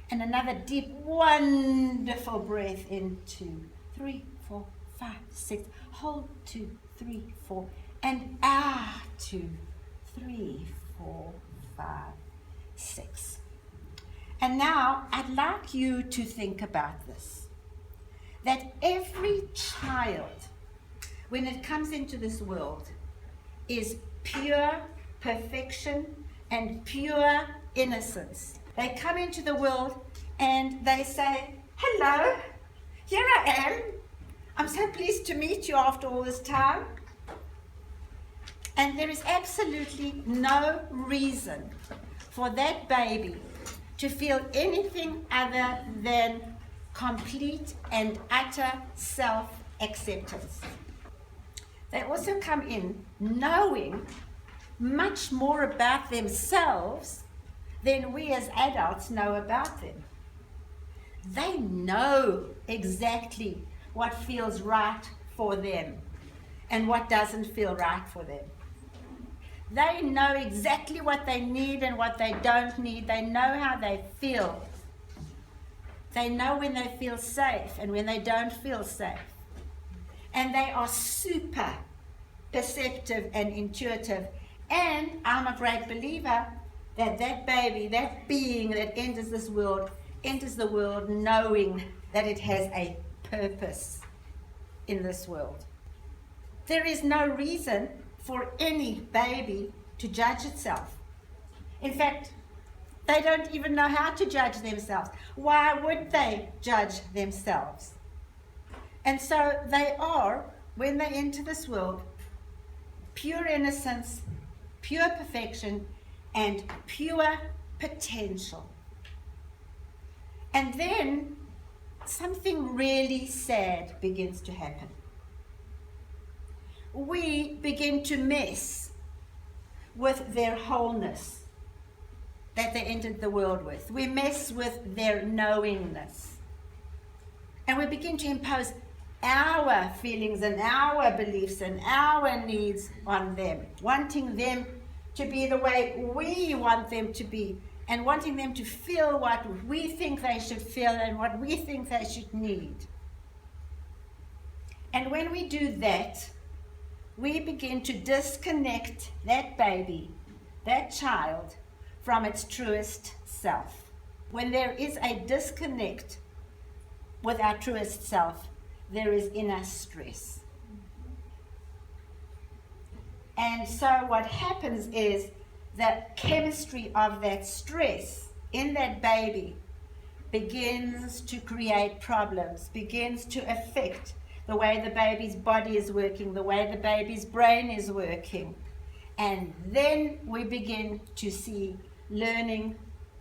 And another deep, wonderful breath in. 2, 3, 4, 5, 6. Hold 2, 3, 4. And out. 2, 3, 4, 5, 6. And now I'd like you to think about this. That every child, when it comes into this world, is pure perfection and pure innocence. They come into the world and they say, hello, here I am. I'm so pleased to meet you after all this time. And there is absolutely no reason for that baby to feel anything other than complete and utter self-acceptance. They also come in knowing much more about themselves than we as adults know about them. They know exactly what feels right for them and what doesn't feel right for them. They know exactly what they need and what they don't need. They know how they feel. They know when they feel safe and when they don't feel safe. And they are super perceptive and intuitive. And I'm a great believer that that baby, that being that enters this world, enters the world knowing that it has a purpose in this world. There is no reason for any baby to judge itself. In fact, they don't even know how to judge themselves. Why would they judge themselves? And so they are, when they enter this world, pure innocence, pure perfection, and pure potential. And then something really sad begins to happen. We begin to mess with their wholeness that they entered the world with. We mess with their knowingness. And we begin to impose our feelings and our beliefs and our needs on them, wanting them to be the way we want them to be, and wanting them to feel what we think they should feel and what we think they should need. And when we do that, we begin to disconnect that baby, that child, from its truest self. When there is a disconnect with our truest self, there is inner stress. And so what happens is the chemistry of that stress in that baby begins to create problems, begins to affect the way the baby's body is working, the way the baby's brain is working. And then we begin to see learning,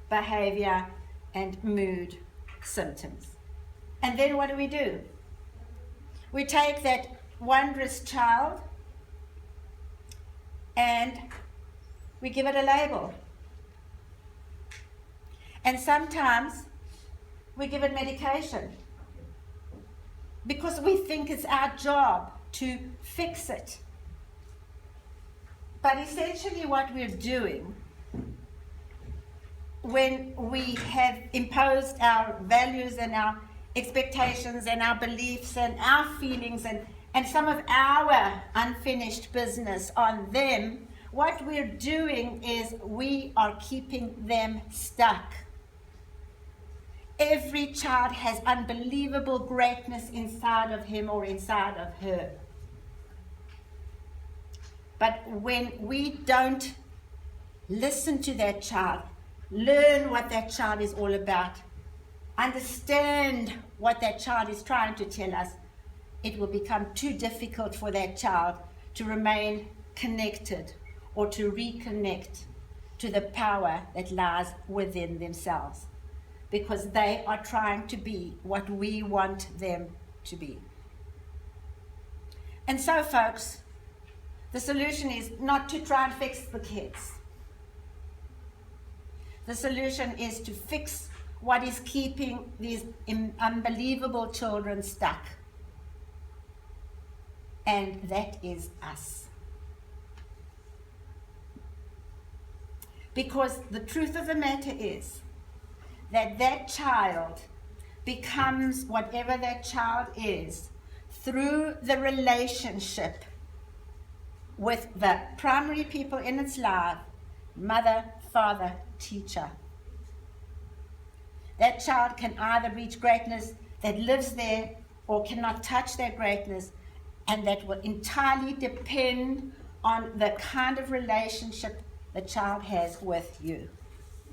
behavior, and mood symptoms. And then what do? We take that wondrous child and we give it a label. And sometimes we give it medication because we think it's our job to fix it. But essentially what we're doing when we have imposed our values and our expectations and our beliefs and our feelings and some of our unfinished business on them, what we're doing is we are keeping them stuck. Every child has unbelievable greatness inside of him or inside of her. But when we don't listen to that child, learn what that child is all about, understand what that child is trying to tell us, it will become too difficult for that child to remain connected or to reconnect to the power that lies within themselves, because they are trying to be what we want them to be. And so, folks, the solution is not to try and fix the kids. The solution is to fix what is keeping these unbelievable children stuck. And that is us. Because the truth of the matter is that that child becomes whatever that child is through the relationship with the primary people in its life, mother, father, teacher. That child can either reach greatness that lives there or cannot touch that greatness, and that will entirely depend on the kind of relationship the child has with you.